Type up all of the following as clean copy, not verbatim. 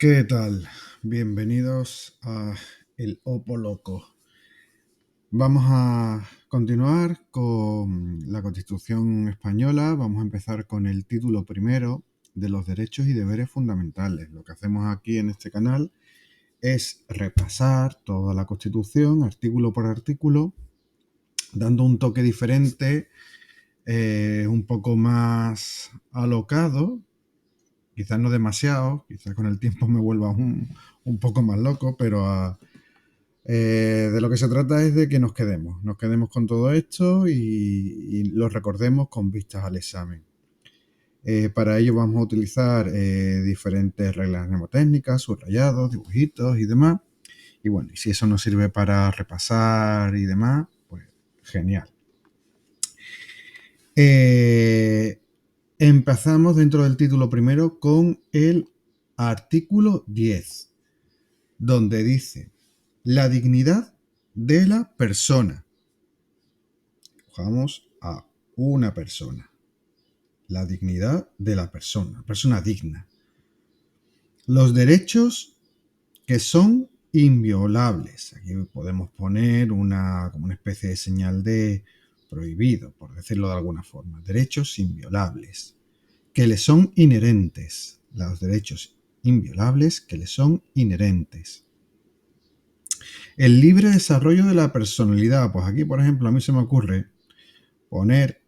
¿Qué tal? Bienvenidos a El Opo Loco. Vamos a continuar con la Constitución española. Vamos a empezar con el título primero de los derechos y deberes fundamentales. Lo que hacemos aquí en este canal es repasar toda la Constitución, artículo por artículo, dando un toque diferente, un poco más alocado. Quizás no demasiado, quizás con el tiempo me vuelva un poco más loco, pero de lo que se trata es de que nos quedemos con todo esto y lo recordemos con vistas al examen. Para ello vamos a utilizar diferentes reglas mnemotécnicas, subrayados, dibujitos y demás. Y bueno, y si eso nos sirve para repasar y demás, pues genial. Empezamos dentro del título primero con el artículo 10, donde dice la dignidad de la persona. Vamos a una persona. La dignidad de la persona digna. Los derechos que son inviolables. Aquí podemos poner como una especie de señal de prohibido, por decirlo de alguna forma. Derechos inviolables que le son inherentes. Los derechos inviolables que le son inherentes. El libre desarrollo de la personalidad. Pues aquí, por ejemplo, a mí se me ocurre poner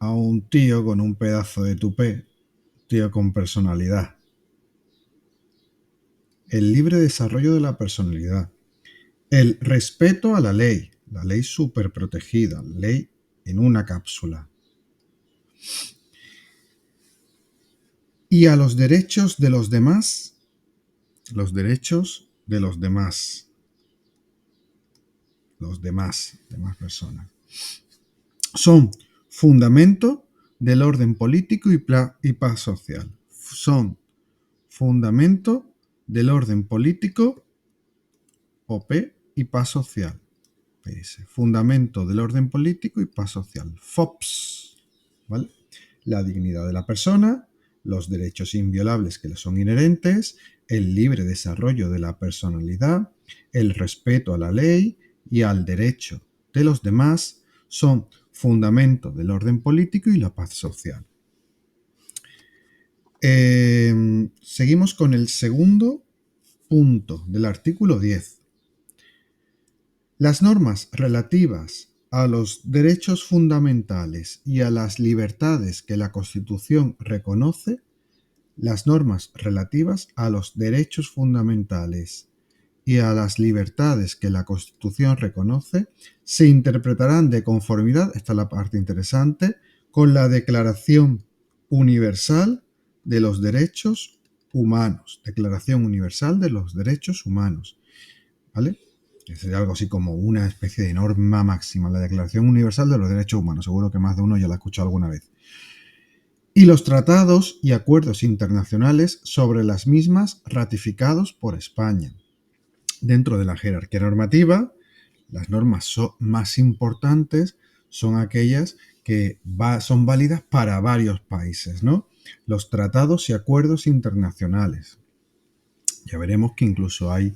a un tío con un pedazo de tupé, tío con personalidad. El libre desarrollo de la personalidad. El respeto a la ley súper protegida, ley en una cápsula. Y a los derechos de los demás, demás personas. Son fundamento del orden político y paz social. Son fundamento del orden político, OP, y paz social. PS. Fundamento del orden político y paz social. FOPS. ¿Vale? La dignidad de la persona, los derechos inviolables que le son inherentes, el libre desarrollo de la personalidad, el respeto a la ley y al derecho de los demás son fundamento del orden político y la paz social. Seguimos con el segundo punto del artículo 10. Las normas relativas a los derechos fundamentales y a las libertades que la Constitución reconoce, las normas relativas a los derechos fundamentales y a las libertades que la Constitución reconoce, se interpretarán de conformidad, esta es la parte interesante, con la Declaración Universal de los Derechos Humanos. Declaración Universal de los Derechos Humanos. ¿Vale? Que sería algo así como una especie de norma máxima, la Declaración Universal de los Derechos Humanos. Seguro que más de uno ya la ha escuchado alguna vez. Y los tratados y acuerdos internacionales sobre las mismas ratificados por España. Dentro de la jerarquía normativa, las normas más importantes son aquellas que son válidas para varios países, ¿no? Los tratados y acuerdos internacionales. Ya veremos que incluso hay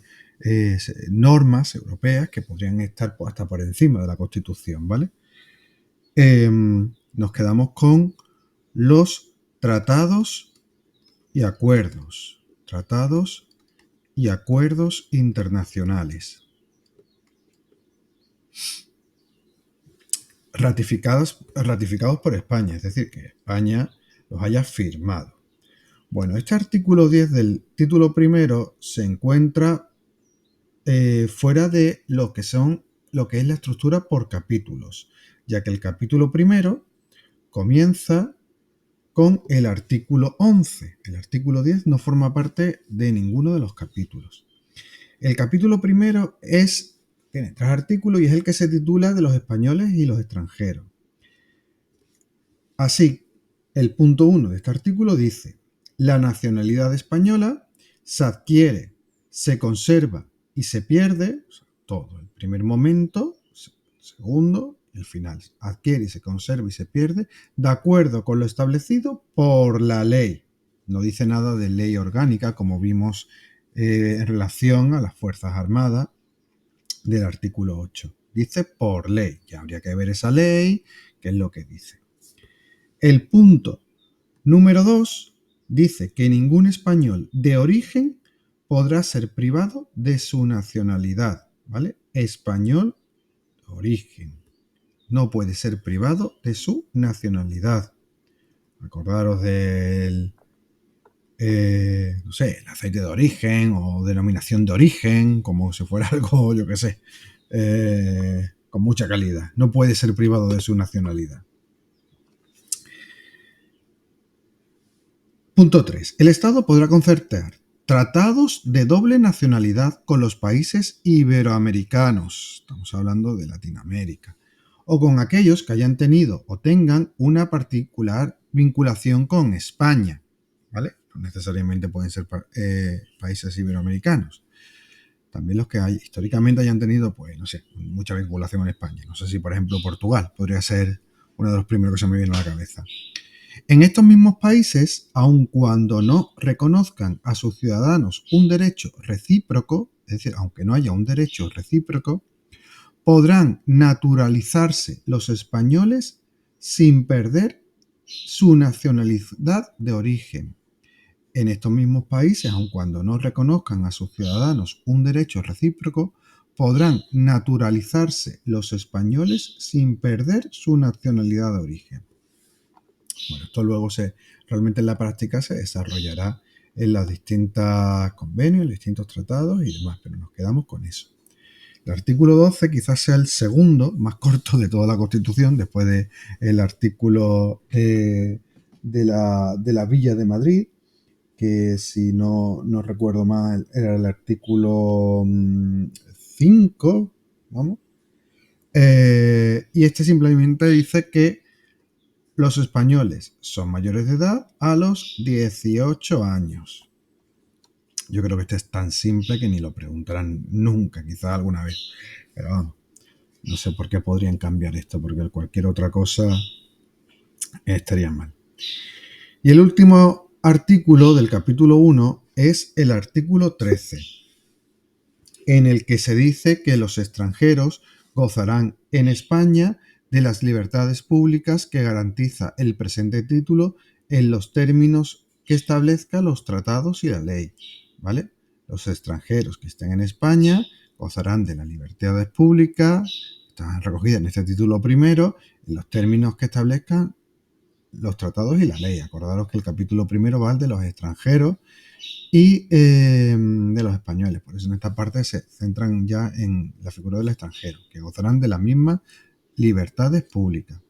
normas europeas que podrían estar hasta por encima de la Constitución, ¿vale? Nos quedamos con los tratados y acuerdos. Tratados y acuerdos internacionales. Ratificados por España, es decir, que España los haya firmado. Bueno, este artículo 10 del título primero se encuentra fuera de lo que es la estructura por capítulos, ya que el capítulo primero comienza con el artículo 11. El artículo 10 no forma parte de ninguno de los capítulos. El capítulo primero tiene 3 artículos y es el que se titula de los españoles y los extranjeros. Así, el punto 1 de este artículo dice: la nacionalidad española se adquiere, se conserva y se pierde, o sea, todo, el primer momento, el segundo y el final. Adquiere, se conserva y se pierde de acuerdo con lo establecido por la ley. No dice nada de ley orgánica, como vimos en relación a las Fuerzas Armadas del artículo 8. Dice por ley. Ya habría que ver esa ley, qué es lo que dice. El punto número 2 dice que ningún español de origen podrá ser privado de su nacionalidad, ¿vale? Español de origen. No puede ser privado de su nacionalidad. Acordaros del, no sé, el aceite de origen o denominación de origen, como si fuera algo, yo qué sé, con mucha calidad. No puede ser privado de su nacionalidad. Punto 3. El Estado podrá concertar tratados de doble nacionalidad con los países iberoamericanos, estamos hablando de Latinoamérica, o con aquellos que hayan tenido o tengan una particular vinculación con España, ¿vale? No necesariamente pueden ser países iberoamericanos. También los que históricamente hayan tenido, pues, no sé, mucha vinculación con España. No sé si, por ejemplo, Portugal podría ser uno de los primeros que se me viene a la cabeza. En estos mismos países, aun cuando no reconozcan a sus ciudadanos un derecho recíproco, es decir, aunque no haya un derecho recíproco, podrán naturalizarse los españoles sin perder su nacionalidad de origen. En estos mismos países, aun cuando no reconozcan a sus ciudadanos un derecho recíproco, podrán naturalizarse los españoles sin perder su nacionalidad de origen. Bueno, esto luego realmente en la práctica se desarrollará en los distintos convenios, en los distintos tratados y demás, pero nos quedamos con eso. El artículo 12 quizás sea el segundo más corto de toda la Constitución, después del artículo de la Villa de Madrid, que si no recuerdo mal era el artículo 5, vamos. Y este simplemente dice que los españoles son mayores de edad a los 18 años. Yo creo que este es tan simple que ni lo preguntarán nunca, quizás alguna vez. Pero vamos, no sé por qué podrían cambiar esto, porque cualquier otra cosa estaría mal. Y el último artículo del capítulo 1 es el artículo 13, en el que se dice que los extranjeros gozarán en España de las libertades públicas que garantiza el presente título en los términos que establezca los tratados y la ley, ¿vale? Los extranjeros que estén en España gozarán de las libertades públicas, están recogidas en este título primero, en los términos que establezcan los tratados y la ley. Acordaros que el capítulo primero va al de los extranjeros y de los españoles. Por eso en esta parte se centran ya en la figura del extranjero, que gozarán de las mismas libertades públicas,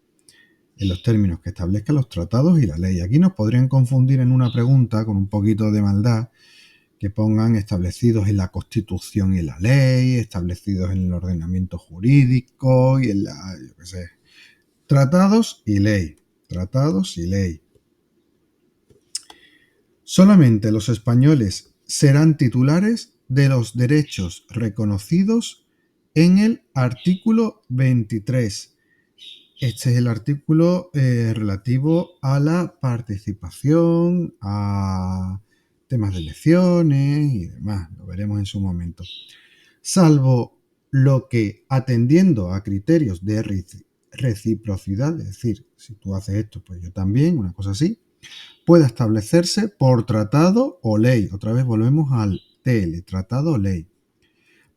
en los términos que establezcan los tratados y la ley. Aquí nos podrían confundir en una pregunta con un poquito de maldad, que pongan establecidos en la Constitución y la ley, establecidos en el ordenamiento jurídico y en la, yo qué sé, tratados y ley. Tratados y ley. Solamente los españoles serán titulares de los derechos reconocidos en el artículo 23. Este es el artículo relativo a la participación, a temas de elecciones y demás. Lo veremos en su momento. Salvo lo que, atendiendo a criterios de reciprocidad, es decir, si tú haces esto, pues yo también, una cosa así, pueda establecerse por tratado o ley. Otra vez volvemos al TL, tratado o ley.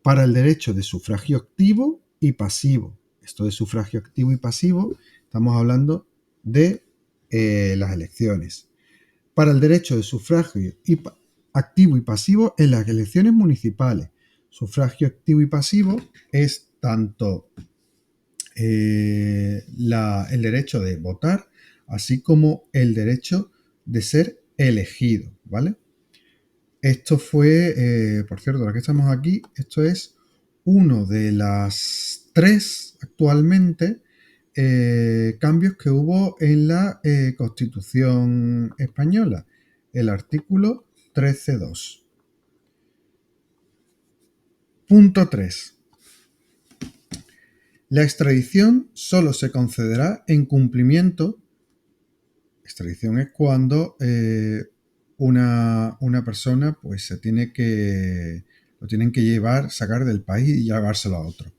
Para el derecho de sufragio activo y pasivo. Esto de sufragio activo y pasivo, estamos hablando de las elecciones. Para el derecho de sufragio activo y pasivo en las elecciones municipales. Sufragio activo y pasivo es tanto el derecho de votar, así como el derecho de ser elegido, ¿vale? Esto fue, por cierto, ahora que estamos aquí, esto es uno de las 3 actualmente cambios que hubo en la Constitución española, el artículo 13.2. Punto 3. La extradición solo se concederá en cumplimiento. Extradición es cuando una persona pues lo tienen que sacar del país y llevárselo a otro.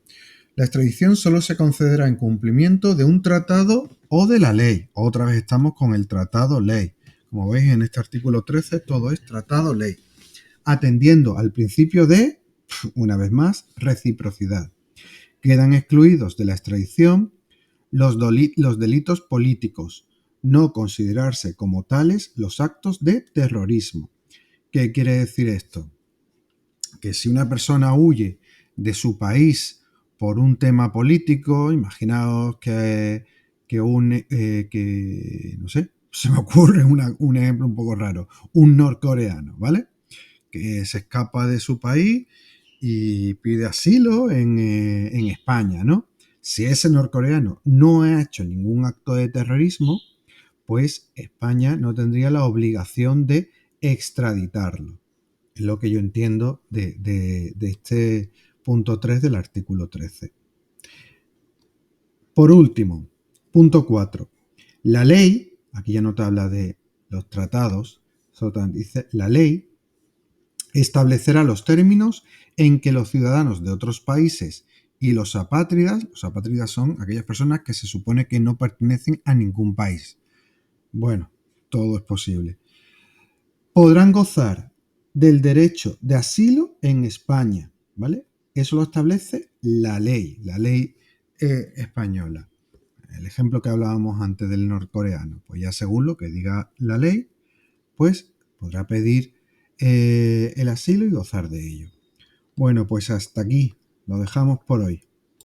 La extradición solo se concederá en cumplimiento de un tratado o de la ley. Otra vez estamos con el tratado ley. Como veis en este artículo 13 todo es tratado ley. Atendiendo al principio de, una vez más, reciprocidad. Quedan excluidos de la extradición los delitos políticos, no considerarse como tales los actos de terrorismo. ¿Qué quiere decir esto? Que si una persona huye de su país por un tema político, imaginaos que no sé, se me ocurre un ejemplo un poco raro, un norcoreano, ¿vale? Que se escapa de su país y pide asilo en España, ¿no? Si ese norcoreano no ha hecho ningún acto de terrorismo, pues España no tendría la obligación de extraditarlo. Es lo que yo entiendo de este punto 3 del artículo 13. Por último, punto 4. La ley, aquí ya no te habla de los tratados, solo dice la ley establecerá los términos en que los ciudadanos de otros países y los apátridas son aquellas personas que se supone que no pertenecen a ningún país. Bueno, todo es posible. Podrán gozar del derecho de asilo en España, ¿vale? Eso lo establece la ley española. El ejemplo que hablábamos antes del norcoreano, pues ya según lo que diga la ley, pues podrá pedir el asilo y gozar de ello. Bueno, pues hasta aquí lo dejamos por hoy.